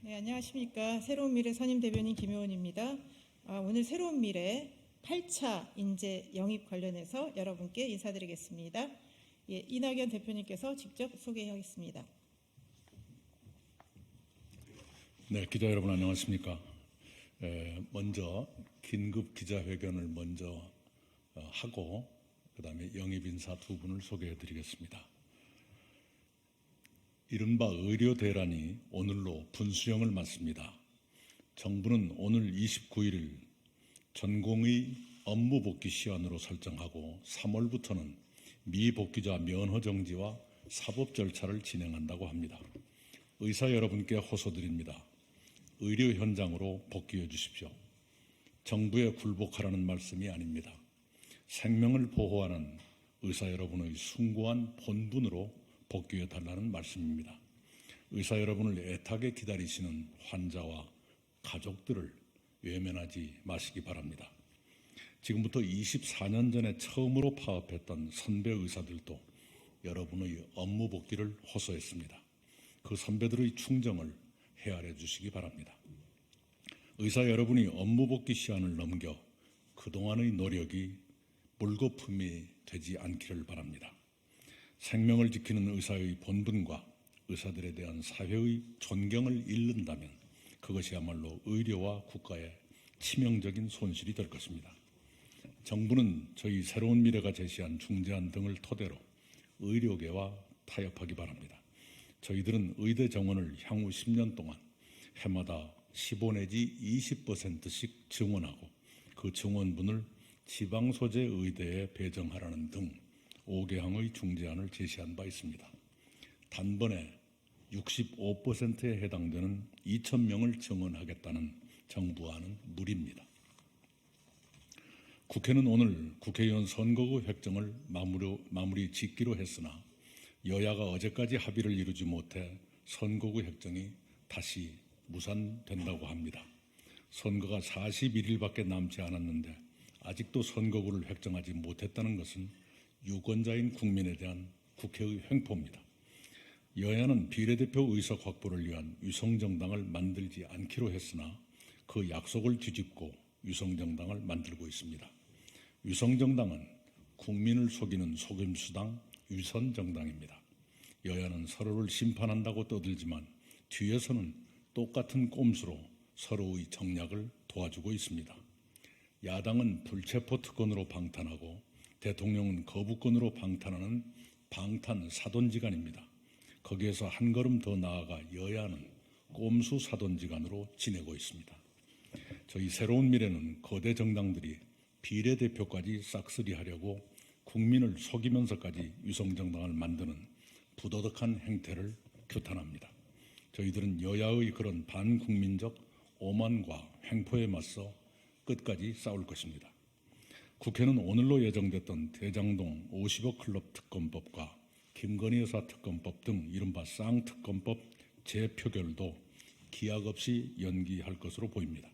네, 안녕하십니까. 새로운 미래 선임 대변인 김효원입니다. 오늘 새로운 미래 8차 인재 영입 관련해서 여러분께 인사드리겠습니다. 예, 이낙연 대표님께서 직접 소개하겠습니다. 네, 기자 여러분 안녕하십니까. 먼저 긴급 기자회견을 먼저 하고 그다음에 영입 인사 두 분을 소개해드리겠습니다. 이른바 의료 대란이 오늘로 분수령을 맞습니다. 정부는 오늘 29일 전공의 업무 복귀 시한으로 설정하고 3월부터는 미복귀자 면허 정지와 사법 절차를 진행한다고 합니다. 의사 여러분께 호소드립니다. 의료 현장으로 복귀해 주십시오. 정부에 굴복하라는 말씀이 아닙니다. 생명을 보호하는 의사 여러분의 숭고한 본분으로 복귀해 달라는 말씀입니다. 의사 여러분을 애타게 기다리시는 환자와 가족들을 외면하지 마시기 바랍니다. 지금부터 24년 전에 처음으로 파업했던 선배 의사들도 여러분의 업무 복귀를 호소했습니다. 그 선배들의 충정을 헤아려 주시기 바랍니다. 의사 여러분이 업무 복귀 시한을 넘겨 그동안의 노력이 물거품이 되지 않기를 바랍니다. 생명을 지키는 의사의 본분과 의사들에 대한 사회의 존경을 잃는다면 그것이야말로 의료와 국가의 치명적인 손실이 될 것입니다. 정부는 저희 새로운 미래가 제시한 중재안 등을 토대로 의료계와 타협하기 바랍니다. 저희들은 의대 정원을 향후 10년 동안 해마다 15 내지 20%씩 증원하고 그 증원분을 지방 소재 의대에 배정하라는 등 5개항의 중재안을 제시한 바 있습니다. 단번에 65%에 해당되는 2,000명을 증원하겠다는 정부안은 무리입니다. 국회는 오늘 국회의원 선거구 획정을 마무리 짓기로 했으나 여야가 어제까지 합의를 이루지 못해 선거구 획정이 다시 무산된다고 합니다. 선거가 41일밖에 남지 않았는데 아직도 선거구를 획정하지 못했다는 것은 유권자인 국민에 대한 국회의 횡포입니다. 여야는 비례대표 의석 확보를 위한 위성정당을 만들지 않기로 했으나 그 약속을 뒤집고 위성정당을 만들고 있습니다. 위성정당은 국민을 속이는 속임수당 위선정당입니다. 여야는 서로를 심판한다고 떠들지만 뒤에서는 똑같은 꼼수로 서로의 정략을 도와주고 있습니다. 야당은 불체포 특권으로 방탄하고 대통령은 거부권으로 방탄하는 방탄 사돈지간입니다. 거기에서 한 걸음 더 나아가 여야는 꼼수 사돈지간으로 지내고 있습니다. 저희 새로운 미래는 거대 정당들이 비례대표까지 싹쓸이하려고 국민을 속이면서까지 위성정당을 만드는 부도덕한 행태를 규탄합니다. 저희들은 여야의 그런 반국민적 오만과 횡포에 맞서 끝까지 싸울 것입니다. 국회는 오늘로 예정됐던 대장동 50억 클럽 특검법과 김건희 여사 특검법 등 이른바 쌍특검법 재표결도 기약 없이 연기할 것으로 보입니다.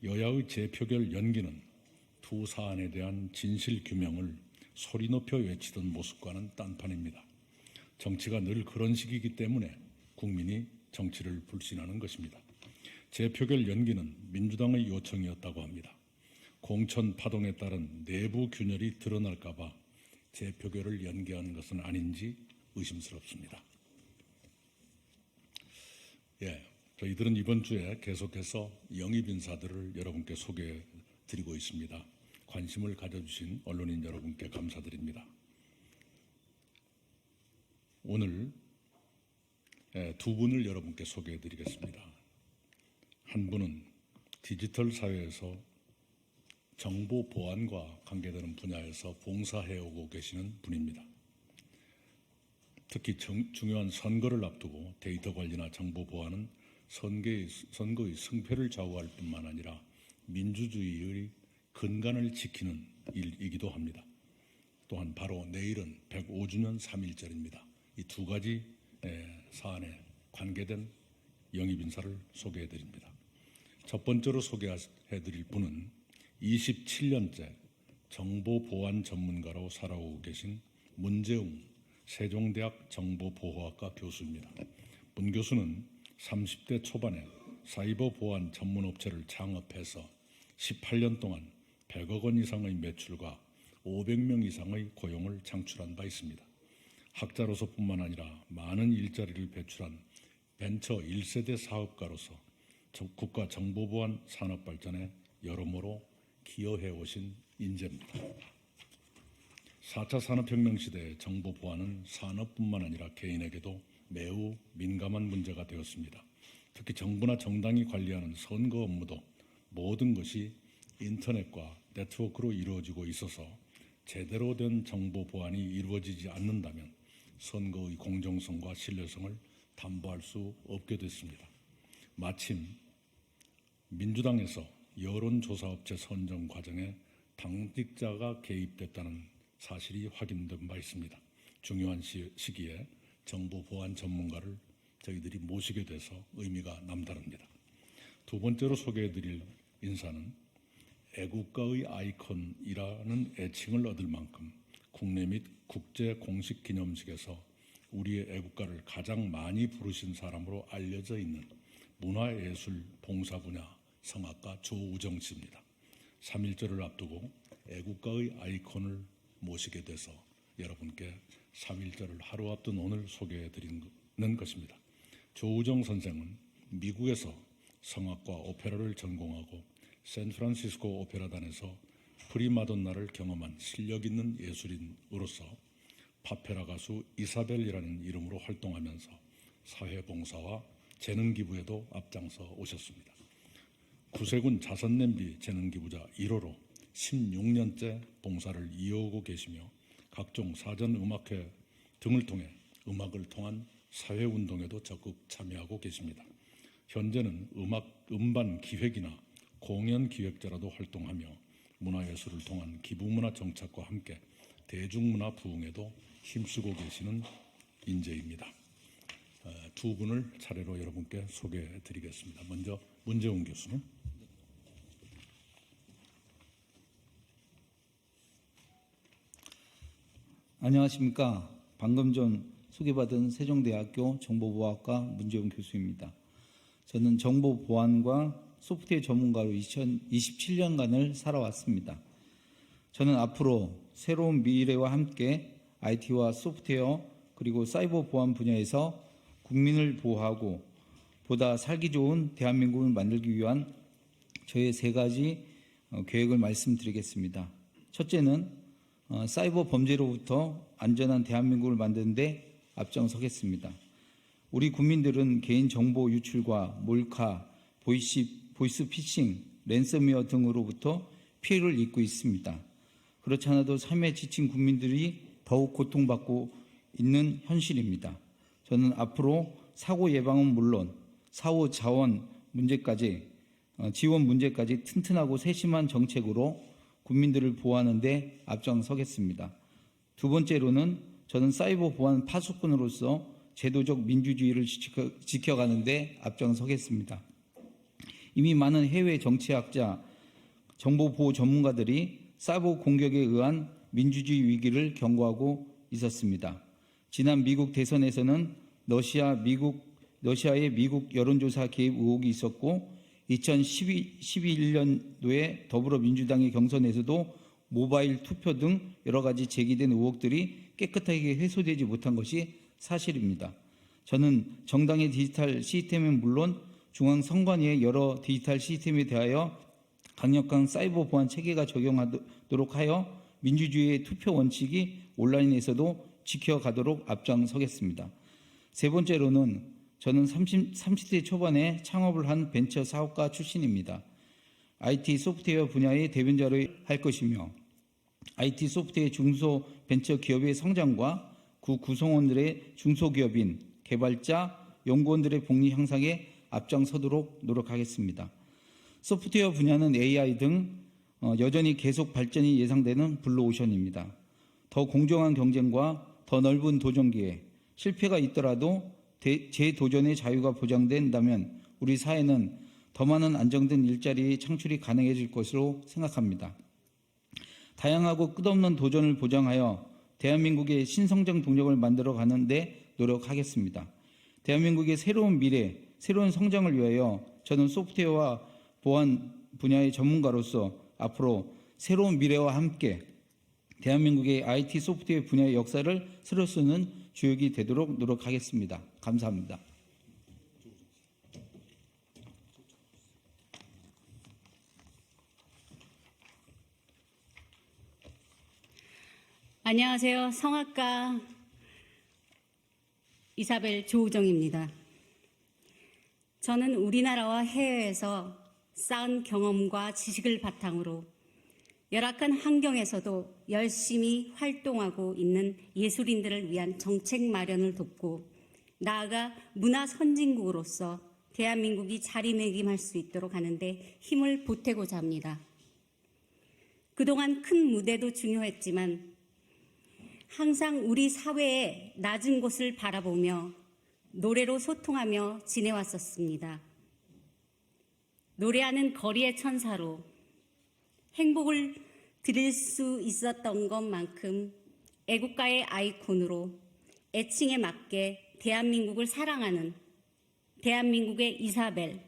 여야의 재표결 연기는 두 사안에 대한 진실 규명을 소리 높여 외치던 모습과는 딴판입니다. 정치가 늘 그런 식이기 때문에 국민이 정치를 불신하는 것입니다. 재표결 연기는 민주당의 요청이었다고 합니다. 공천 파동에 따른 내부 균열이 드러날까 봐 재표결을 연기하는 것은 아닌지 의심스럽습니다. 저희들은 이번 주에 계속해서 영입 인사들을 여러분께 소개해 드리고 있습니다. 관심을 가져주신 언론인 여러분께 감사드립니다. 오늘 두 분을 여러분께 소개해 드리겠습니다. 한 분은 디지털 사회에서 정보 보안과 관계되는 분야에서 봉사해오고 계시는 분입니다. 특히 중요한 선거를 앞두고 데이터 관리나 정보 보안은 선거의 승패를 좌우할 뿐만 아니라 민주주의의 근간을 지키는 일이기도 합니다. 또한 바로 내일은 105주년 3.1절입니다. 이 두 가지 사안에 관계된 영입 인사를 소개해드립니다. 첫 번째로 소개해드릴 분은 27년째 정보보안 전문가로 살아오고 계신 문재웅 세종대학 정보보호학과 교수입니다. 문 교수는 30대 초반에 사이버 보안 전문 업체를 창업해서 18년 동안 100억 원 이상의 매출과 500명 이상의 고용을 창출한 바 있습니다. 학자로서뿐만 아니라 많은 일자리를 배출한 벤처 1세대 사업가로서 국가 정보보안 산업 발전에 여러모로 기여해 오신 인재입니다. 4차 산업혁명 시대의 정보보안은 산업뿐만 아니라 개인에게도 매우 민감한 문제가 되었습니다. 특히 정부나 정당이 관리하는 선거 업무도 모든 것이 인터넷과 네트워크로 이루어지고 있어서 제대로 된 정보 보안이 이루어지지 않는다면 선거의 공정성과 신뢰성을 담보할 수 없게 됐습니다. 마침 민주당에서 여론조사업체 선정 과정에 당직자가 개입됐다는 사실이 확인된 바 있습니다. 중요한 시기에 정보 보안 전문가를 저희들이 모시게 돼서 의미가 남다릅니다. 두 번째로 소개해드릴 인사는 애국가의 아이콘이라는 애칭을 얻을 만큼 국내 및 국제 공식 기념식에서 우리의 애국가를 가장 많이 부르신 사람으로 알려져 있는 문화예술 봉사 분야 성악가 조우정 씨입니다. 3.1절을 앞두고 애국가의 아이콘을 모시게 돼서 여러분께 3.1절을 하루 앞둔 오늘 소개해드리는 것입니다. 조우정 선생은 미국에서 성악과 오페라를 전공하고 샌프란시스코 오페라단에서 프리마돈나를 경험한 실력 있는 예술인으로서 파페라 가수 이사벨이라는 이름으로 활동하면서 사회봉사와 재능기부에도 앞장서 오셨습니다. 구세군 자선냄비 재능기부자 1호로 16년째 봉사를 이어오고 계시며 각종 사전음악회 등을 통해 음악을 통한 사회운동에도 적극 참여하고 계십니다. 현재는 음반 기획이나 공연 기획자라도 활동하며 문화예술을 통한 기부문화 정착과 함께 대중문화 부흥에도 힘쓰고 계시는 인재입니다. 두 분을 차례로 여러분께 소개해 드리겠습니다. 먼저 문재웅 교수님. 안녕하십니까. 방금 전 소개받은 세종대학교 정보보안학과 문재웅 교수입니다. 저는 정보보안과 소프트웨어 전문가로 27년간을 살아왔습니다. 저는 앞으로 새로운 미래와 함께 IT와 소프트웨어 그리고 사이버 보안 분야에서 국민을 보호하고 보다 살기 좋은 대한민국을 만들기 위한 저의 3가지 계획을 말씀드리겠습니다. 첫째는 사이버 범죄로부터 안전한 대한민국을 만드는 데 앞장서겠습니다. 우리 국민들은 개인정보 유출과 몰카, 보이스 피싱, 랜섬웨어 등으로부터 피해를 입고 있습니다. 그렇지 않아도 삶에 지친 국민들이 더욱 고통받고 있는 현실입니다. 저는 앞으로 사고 예방은 물론 사후 지원 문제까지 튼튼하고 세심한 정책으로 국민들을 보호하는 데 앞장서겠습니다. 두 번째로는 저는 사이버 보안 파수꾼으로서 제도적 민주주의를 지켜가는 데 앞장서겠습니다. 이미 많은 해외 정치학자, 정보보호 전문가들이 사이버 공격에 의한 민주주의 위기를 경고하고 있었습니다. 지난 미국 대선에서는 러시아의 미국 여론조사 개입 의혹이 있었고 2011년도에 더불어민주당의 경선에서도 모바일 투표 등 여러 가지 제기된 의혹들이 깨끗하게 해소되지 못한 것이 사실입니다. 저는 정당의 디지털 시스템은 물론 중앙선관위의 여러 디지털 시스템에 대하여 강력한 사이버 보안 체계가 적용하도록 하여 민주주의의 투표 원칙이 온라인에서도 지켜가도록 앞장서겠습니다. 세 번째로는 저는 30대 초반에 창업을 한 벤처 사업가 출신입니다. IT 소프트웨어 분야의 대변자로 할 것이며 IT 소프트웨어 중소벤처 기업의 성장과 그 구성원들의 중소기업인, 개발자, 연구원들의 복리 향상에 앞장서도록 노력하겠습니다. 소프트웨어 분야는 AI 등 여전히 계속 발전이 예상되는 블루오션입니다. 더 공정한 경쟁과 더 넓은 도전기회, 실패가 있더라도 재도전의 자유가 보장된다면 우리 사회는 더 많은 안정된 일자리 창출이 가능해질 것으로 생각합니다. 다양하고 끝없는 도전을 보장하여 대한민국의 신성장 동력을 만들어 가는 데 노력하겠습니다. 대한민국의 새로운 미래, 새로운 성장을 위하여 저는 소프트웨어와 보안 분야의 전문가로서 앞으로 새로운 미래와 함께 대한민국의 IT 소프트웨어 분야의 역사를 새로 쓰는 주역이 되도록 노력하겠습니다. 감사합니다. 안녕하세요. 성악가 이사벨 조우정입니다. 저는 우리나라와 해외에서 쌓은 경험과 지식을 바탕으로 열악한 환경에서도 열심히 활동하고 있는 예술인들을 위한 정책 마련을 돕고 나아가 문화 선진국으로서 대한민국이 자리매김할 수 있도록 하는데 힘을 보태고자 합니다. 그동안 큰 무대도 중요했지만 항상 우리 사회의 낮은 곳을 바라보며 노래로 소통하며 지내왔었습니다. 노래하는 거리의 천사로 행복을 드릴 수 있었던 것만큼 애국가의 아이콘으로 애칭에 맞게 대한민국을 사랑하는 대한민국의 이사벨,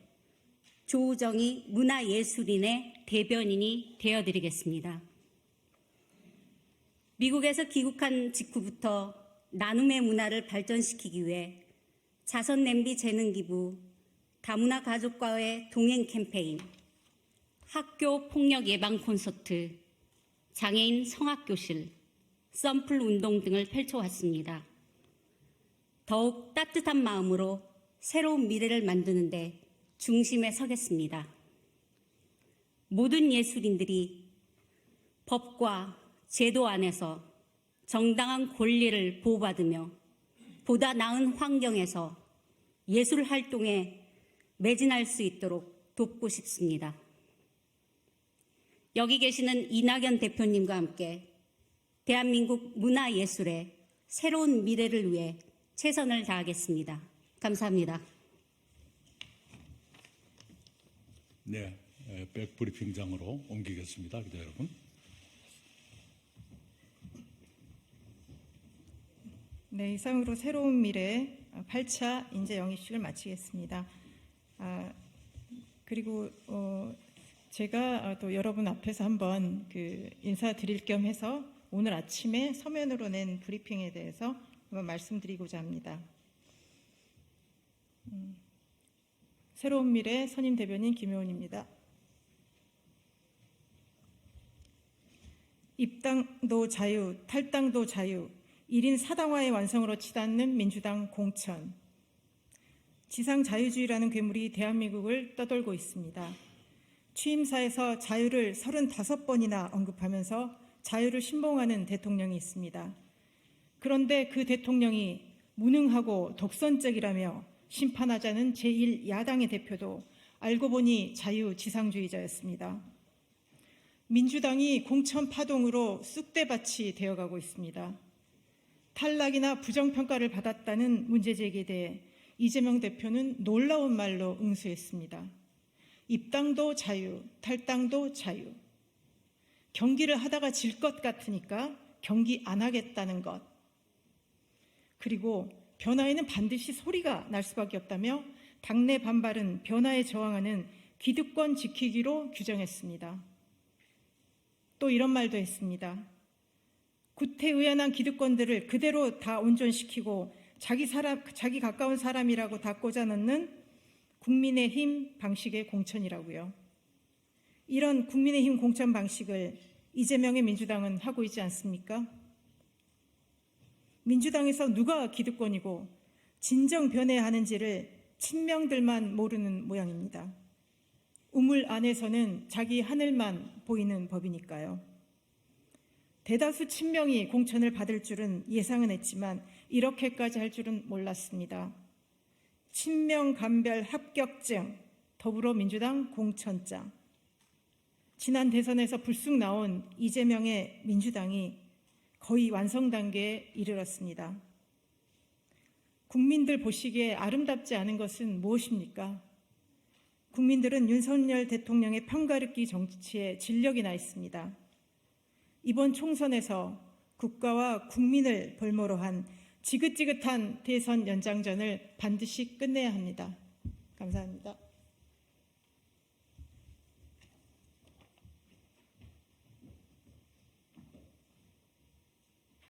조우정이 문화예술인의 대변인이 되어드리겠습니다. 미국에서 귀국한 직후부터 나눔의 문화를 발전시키기 위해 자선냄비 재능기부, 다문화 가족과의 동행 캠페인, 학교 폭력 예방 콘서트, 장애인 성악교실, 썬풀 운동 등을 펼쳐왔습니다. 더욱 따뜻한 마음으로 새로운 미래를 만드는데 중심에 서겠습니다. 모든 예술인들이 법과 제도 안에서 정당한 권리를 보호받으며 보다 나은 환경에서 예술 활동에 매진할 수 있도록 돕고 싶습니다. 여기 계시는 이낙연 대표님과 함께 대한민국 문화예술의 새로운 미래를 위해 최선을 다하겠습니다. 감사합니다. 네, 백브리핑장으로 옮기겠습니다. 기자 여러분. 네, 이상으로 새로운 미래 8차 인재 영입식을 마치겠습니다. 그리고 제가 또 여러분 앞에서 한번 인사드릴 겸 해서 오늘 아침에 서면으로 낸 브리핑에 대해서 한번 말씀드리고자 합니다. 새로운 미래 선임 대변인 김효은입니다. 입당도 자유, 탈당도 자유, 1인 4당화의 완성으로 치닫는 민주당 공천. 지상자유주의라는 괴물이 대한민국을 떠돌고 있습니다. 취임사에서 자유를 35번이나 언급하면서 자유를 신봉하는 대통령이 있습니다. 그런데 그 대통령이 무능하고 독선적이라며 심판하자는 제1야당의 대표도 알고 보니 자유지상주의자였습니다. 민주당이 공천 파동으로 쑥대밭이 되어가고 있습니다. 탈락이나 부정평가를 받았다는 문제제기에 대해 이재명 대표는 놀라운 말로 응수했습니다. 입당도 자유, 탈당도 자유. 경기를 하다가 질 것 같으니까 경기 안 하겠다는 것. 그리고 변화에는 반드시 소리가 날 수밖에 없다며 당내 반발은 변화에 저항하는 기득권 지키기로 규정했습니다. 또 이런 말도 했습니다. 구태의연한 기득권들을 그대로 다 온전시키고 자기 가까운 사람이라고 다 꽂아넣는 국민의힘 방식의 공천이라고요. 이런 국민의힘 공천 방식을 이재명의 민주당은 하고 있지 않습니까? 민주당에서 누가 기득권이고 진정 변해야 하는지를 친명들만 모르는 모양입니다. 우물 안에서는 자기 하늘만 보이는 법이니까요. 대다수 친명이 공천을 받을 줄은 예상은 했지만 이렇게까지 할 줄은 몰랐습니다. 친명 감별 합격증, 더불어민주당 공천장. 지난 대선에서 불쑥 나온 이재명의 민주당이 거의 완성 단계에 이르렀습니다. 국민들 보시기에 아름답지 않은 것은 무엇입니까? 국민들은 윤석열 대통령의 편가르기 정치에 진력이 나 있습니다. 이번 총선에서 국가와 국민을 볼모로 한 지긋지긋한 대선 연장전을 반드시 끝내야 합니다. 감사합니다.